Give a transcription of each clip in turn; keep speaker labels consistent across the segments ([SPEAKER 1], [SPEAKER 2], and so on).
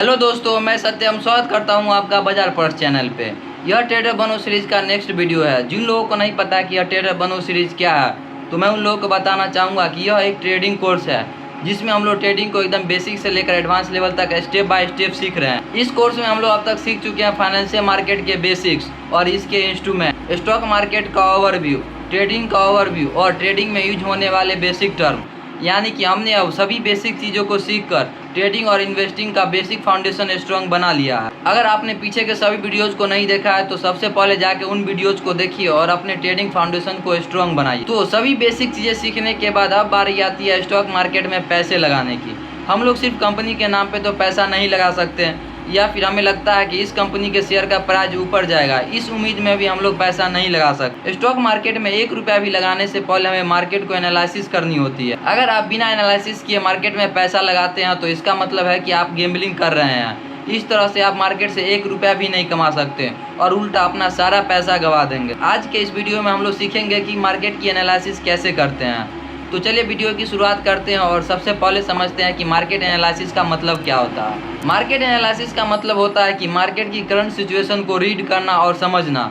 [SPEAKER 1] Hello दोस्तों, मैं सत्यम स्वागत करता हूं आपका बाजार पर्स चैनल पे। यह ट्रेडर बनो सीरीज का नेक्स्ट वीडियो है। जिन लोगों को नहीं पता कि यह ट्रेडर बनो सीरीज क्या है, तो मैं उन लोगों को बताना चाहूँगा कि यह एक ट्रेडिंग कोर्स है जिसमें हम लोग ट्रेडिंग को एकदम बेसिक से लेकर एडवांस लेवल तक स्टेप बाय स्टेप सीख रहे हैं। इस कोर्स में हम लोग अब तक सीख चुके हैं फाइनेंशियल मार्केट के बेसिक्स और इसके इंस्ट्रूमेंट, स्टॉक मार्केट का ओवरव्यू, ट्रेडिंग का ओवरव्यू और ट्रेडिंग में यूज होने वाले बेसिक टर्म। यानी कि हमने अब सभी बेसिक चीज़ों को सीखकर ट्रेडिंग और इन्वेस्टिंग का बेसिक फाउंडेशन स्ट्रॉन्ग बना लिया है। अगर आपने पीछे के सभी वीडियोज़ को नहीं देखा है तो सबसे पहले जाके उन वीडियोज़ को देखिए और अपने ट्रेडिंग फाउंडेशन को स्ट्रॉन्ग बनाइए। तो सभी बेसिक चीज़ें सीखने के बाद अब बारी आती है स्टॉक मार्केट में पैसे लगाने की। हम लोग सिर्फ कंपनी के नाम पे तो पैसा नहीं लगा सकते हैं, या फिर हमें लगता है कि इस कंपनी के शेयर का प्राइस ऊपर जाएगा, इस उम्मीद में भी हम लोग पैसा नहीं लगा सकते। स्टॉक मार्केट में 1 रुपया भी लगाने से पहले हमें मार्केट को एनालिसिस करनी होती है। अगर आप बिना एनालिसिस किए मार्केट में पैसा लगाते हैं तो इसका मतलब है कि आप गैम्बलिंग कर रहे हैं। इस तरह से आप मार्केट से 1 रुपया भी नहीं कमा सकते और उल्टा अपना सारा पैसा गंवा देंगे। आज के इस वीडियो में हम लोग सीखेंगे कि मार्केट की एनालिसिस कैसे करते हैं। तो चलिए वीडियो की शुरुआत करते हैं और सबसे पहले समझते हैं कि मार्केट एनालिसिस का मतलब क्या होता है। मार्केट एनालिसिस का मतलब होता है कि मार्केट की करंट सिचुएशन को रीड करना और समझना,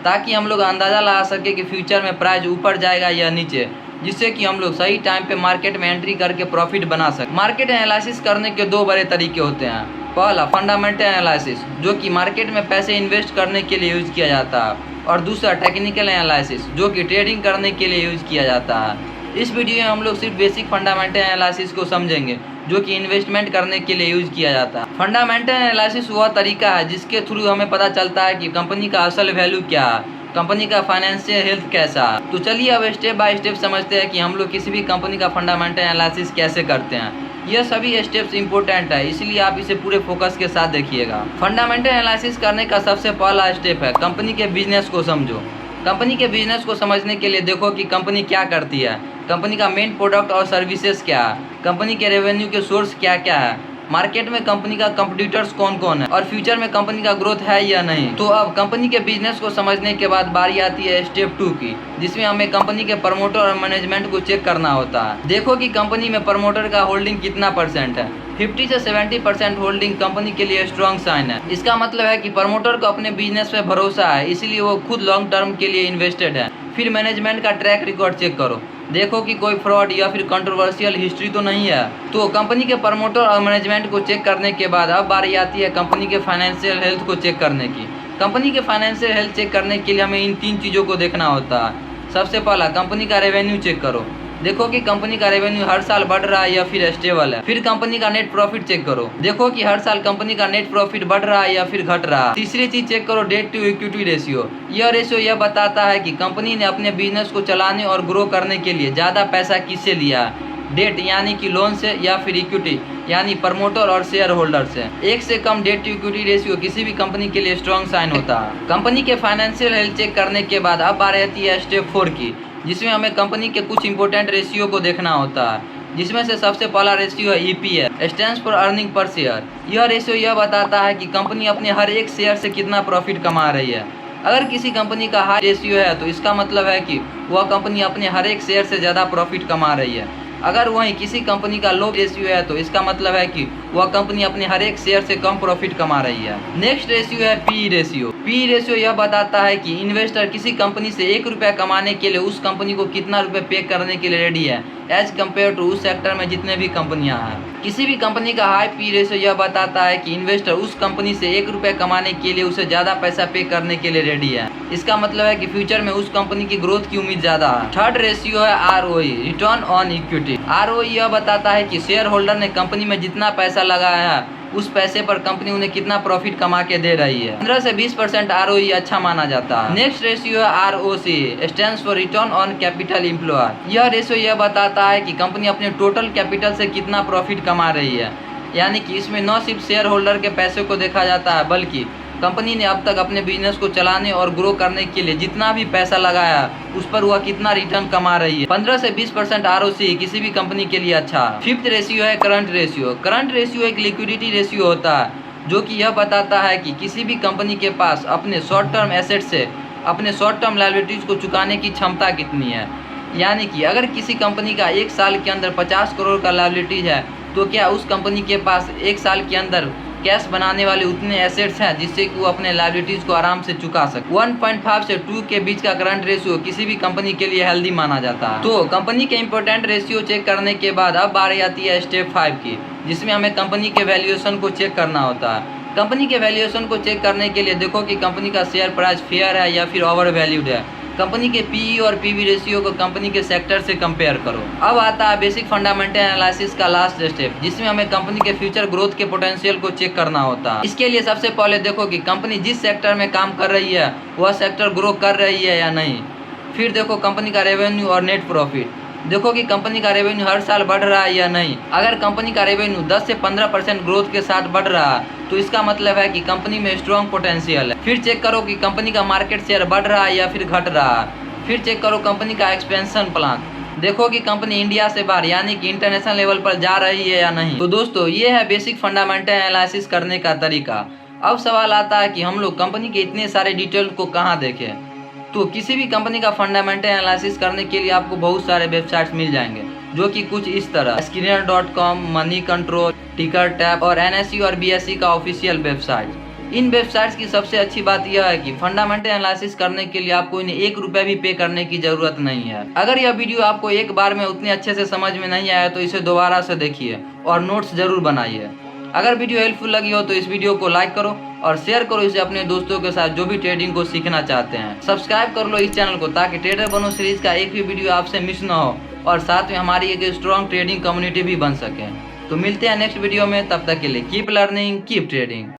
[SPEAKER 1] ताकि हम लोग अंदाज़ा लगा सके कि फ्यूचर में प्राइस ऊपर जाएगा या नीचे, जिससे कि हम लोग सही टाइम पे मार्केट में एंट्री करके प्रॉफिट बना सकें। मार्केट एनालिसिस करने के 2 बड़े तरीके होते हैं। पहला फंडामेंटल एनालिसिस, जो कि मार्केट में पैसे इन्वेस्ट करने के लिए यूज़ किया जाता है, और दूसरा टेक्निकल एनालिसिस, जो कि ट्रेडिंग करने के लिए यूज़ किया जाता है। इस वीडियो में हम लोग सिर्फ बेसिक फंडामेंटल एनालिसिस को समझेंगे, जो कि इन्वेस्टमेंट करने के लिए यूज किया जाता है। फंडामेंटल एनालिसिस वह तरीका है जिसके थ्रू हमें पता चलता है कि कंपनी का असल वैल्यू क्या है, कंपनी का फाइनेंशियल हेल्थ कैसा है। तो चलिए अब स्टेप बाय स्टेप समझते हैं कि हम लोग किसी भी कंपनी का फंडामेंटल एनालिसिस कैसे करते हैं। यह सभी स्टेप्स इंपॉर्टेंट है, इसलिए आप इसे पूरे फोकस के साथ देखिएगा। फंडामेंटल एनालिसिस करने का सबसे पहला स्टेप है कंपनी के बिजनेस को समझो। कंपनी के बिजनेस को समझने के लिए देखो कि कंपनी क्या करती है, कंपनी का मेन प्रोडक्ट और सर्विसेज क्या है, कंपनी के रेवेन्यू के सोर्स क्या क्या है, मार्केट में कंपनी का कंपटीटर्स कौन कौन है, और फ्यूचर में कंपनी का ग्रोथ है या नहीं। तो अब कंपनी के बिजनेस को समझने के बाद बारी आती है स्टेप 2 की, जिसमें हमें कंपनी के प्रमोटर और मैनेजमेंट को चेक करना होता है। देखो कि कंपनी में प्रमोटर का होल्डिंग कितना % है। 50 से 70% होल्डिंग कंपनी के लिए स्ट्रॉन्ग साइन है। इसका मतलब है कि प्रमोटर को अपने बिजनेस पे भरोसा है, इसीलिए वो खुद लॉन्ग टर्म के लिए इन्वेस्टेड है। फिर मैनेजमेंट का ट्रैक रिकॉर्ड चेक करो, देखो कि कोई फ्रॉड या फिर कंट्रोवर्शियल हिस्ट्री तो नहीं है। तो कंपनी के प्रमोटर और मैनेजमेंट को चेक करने के बाद अब बारी आती है कंपनी के फाइनेंशियल हेल्थ को चेक करने की। कंपनी के फाइनेंशियल हेल्थ चेक करने के लिए हमें इन 3 चीज़ों को देखना होता है। सबसे पहला कंपनी का रेवेन्यू चेक करो, देखो कि कंपनी का रेवेन्यू हर साल बढ़ रहा है या फिर स्टेबल है। फिर कंपनी का नेट प्रॉफिट चेक करो, देखो कि हर साल कंपनी का नेट प्रॉफिट बढ़ रहा है या फिर घट रहा है। तीसरी चीज चेक करो डेट टू इक्विटी रेशियो। यह रेशियो यह बताता है कि कंपनी ने अपने बिजनेस को चलाने और ग्रो करने के लिए ज़्यादा पैसा किससे लिया है, डेट यानी कि लोन से, या फिर इक्विटी यानी प्रमोटर और शेयर होल्डर से। 1 से कम डेट टू इक्विटी रेशियो किसी भी कंपनी के लिए स्ट्रॉन्ग साइन होता है। कंपनी के फाइनेंशियल हेल्थ चेक करने के बाद अब आ रहती है स्टेप 4 की, जिसमें हमें कंपनी के कुछ इंपॉर्टेंट रेशियो को देखना होता है। जिसमें से सबसे पहला रेशियो है EPS, stands for earning per share. यह रेशियो यह बताता है कि कंपनी अपने हर एक शेयर से कितना प्रॉफिट कमा रही है। अगर किसी कंपनी का हाई रेशियो है तो इसका मतलब है कि वह कंपनी अपने हर एक शेयर से ज़्यादा प्रॉफिट कमा रही है। अगर वहीं किसी कंपनी का लो रेशियो है तो इसका मतलब है कि वह कंपनी अपने हर एक शेयर से कम प्रॉफिट कमा रही है। नेक्स्ट रेशियो है PE रेशियो। PE रेशियो यह बताता है कि इन्वेस्टर किसी कंपनी से 1 रुपया कमाने के लिए उस कंपनी को कितना रुपये पे करने के लिए रेडी है, एज कम्पेयर टू उस सेक्टर में जितने भी कंपनियां हैं। किसी भी कंपनी का हाई PE रेशियो यह बताता है कि इन्वेस्टर उस कंपनी से 1 रुपया कमाने के लिए उसे ज़्यादा पैसा पे करने के लिए रेडी है। इसका मतलब है कि फ्यूचर में उस कंपनी की ग्रोथ की उम्मीद ज़्यादा है। थर्ड रेशियो है ROE, return on equity. ROE यह बताता है कि शेयर होल्डर ने कंपनी में जितना पैसा लगाया है उस पैसे पर कंपनी उन्हें कितना प्रॉफिट कमा के दे रही है। 15 से 20% ROE अच्छा माना जाता है। नेक्स्ट रेशियो है ROC, stands for return on capital employ. यह रेशियो यह बताता है कि कंपनी अपने टोटल कैपिटल से कितना प्रॉफिट कमा रही है। यानी कि इसमें न सिर्फ शेयर होल्डर के पैसे को देखा जाता है, बल्कि कंपनी ने अब तक अपने बिजनेस को चलाने और ग्रो करने के लिए जितना भी पैसा लगाया उस पर वह कितना रिटर्न कमा रही है। 15 से 20% ROC किसी भी कंपनी के लिए अच्छा है। फिफ्थ रेशियो है करंट रेशियो। करंट रेशियो एक लिक्विडिटी रेशियो होता है, जो कि यह बताता है कि किसी भी कंपनी के पास अपने शॉर्ट टर्म एसेट से अपने शॉर्ट टर्म लायबिलिटीज को चुकाने की क्षमता कितनी है। यानी कि अगर किसी कंपनी का 1 साल के अंदर 50 करोड़ का लायबिलिटीज है तो क्या उस कंपनी के पास 1 साल के अंदर कैश बनाने वाले उतने एसेट्स हैं जिससे कि वो अपने लायबिलिटीज को आराम से चुका सके। 1.5 से 2 के बीच का करंट रेशियो किसी भी कंपनी के लिए हेल्दी माना जाता है। तो कंपनी के इंपॉर्टेंट रेशियो चेक करने के बाद अब बारी आती है स्टेप 5 की, जिसमें हमें कंपनी के वैल्यूएशन को चेक करना होता है। कंपनी के वैल्यूएशन को चेक करने के लिए देखो कि कंपनी का शेयर प्राइस फेयर है या फिर ओवर वैल्यूड है। कंपनी के पीई और पीवी रेशियो को कंपनी के सेक्टर से कंपेयर करो। अब आता है बेसिक फंडामेंटल एनालिसिस का लास्ट स्टेप, जिसमें हमें कंपनी के फ्यूचर ग्रोथ के पोटेंशियल को चेक करना होता है। इसके लिए सबसे पहले देखो कि कंपनी जिस सेक्टर में काम कर रही है वह सेक्टर ग्रो कर रही है या नहीं। फिर देखो कंपनी का रेवेन्यू और नेट प्रॉफिट, देखो कि कंपनी का रेवेन्यू हर साल बढ़ रहा है या नहीं। अगर कंपनी का रेवेन्यू 10 से 15% ग्रोथ के साथ बढ़ रहा है तो इसका मतलब है कि कंपनी में स्ट्रॉन्ग पोटेंशियल है। फिर चेक करो कि कंपनी का मार्केट शेयर बढ़ रहा है या फिर घट रहा है। फिर चेक करो कंपनी का एक्सपेंशन प्लान, देखो कि कंपनी इंडिया से बाहर यानी कि इंटरनेशनल लेवल पर जा रही है या नहीं। तो दोस्तों ये है बेसिक फंडामेंटल एनालिसिस करने का तरीका। अब सवाल आता है कि हम लोग कंपनी के इतने सारे डिटेल को कहाँ देखें। तो किसी भी कंपनी का फंडामेंटल एनालिसिस करने के लिए आपको बहुत सारे वेबसाइट्स मिल जाएंगे, जो कि कुछ इस तरह Skinner.com, मनी कंट्रोल, टिकर टैप और NSE और BSE का ऑफिशियल वेबसाइट। इन वेबसाइट्स की सबसे अच्छी बात यह है कि फंडामेंटल एनालिसिस करने के लिए आपको इन्हें 1 रुपया भी पे करने की जरूरत नहीं है। अगर यह वीडियो आपको एक बार में उतने अच्छे से समझ में नहीं आया तो इसे दोबारा से देखिए और नोट्स जरूर बनाइए। अगर वीडियो हेल्पफुल लगी हो तो इस वीडियो को लाइक करो और शेयर करो इसे अपने दोस्तों के साथ जो भी ट्रेडिंग को सीखना चाहते हैं। सब्सक्राइब कर लो इस चैनल को ताकि ट्रेडर बनो सीरीज का एक भी वीडियो आपसे मिस ना हो और साथ में हमारी एक स्ट्रॉन्ग ट्रेडिंग कम्युनिटी भी बन सके। तो मिलते हैं नेक्स्ट वीडियो में, तब तक के लिए कीप लर्निंग कीप ट्रेडिंग।